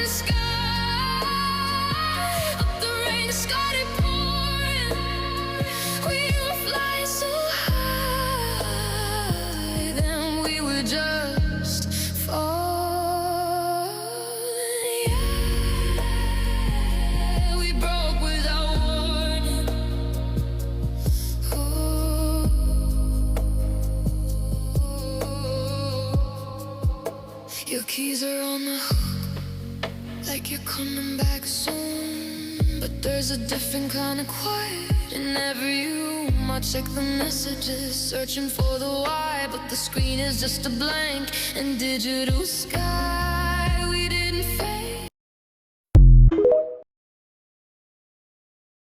sky, but the rain started pouring. We were flying so high, then we were just falling. Yeah, we broke without warning. Ooh. Your keys are on the hook, like you're coming back soon. But there's a different kind of quiet in every room. I check the messages, searching for the why, but the screen is just a blank and digital sky.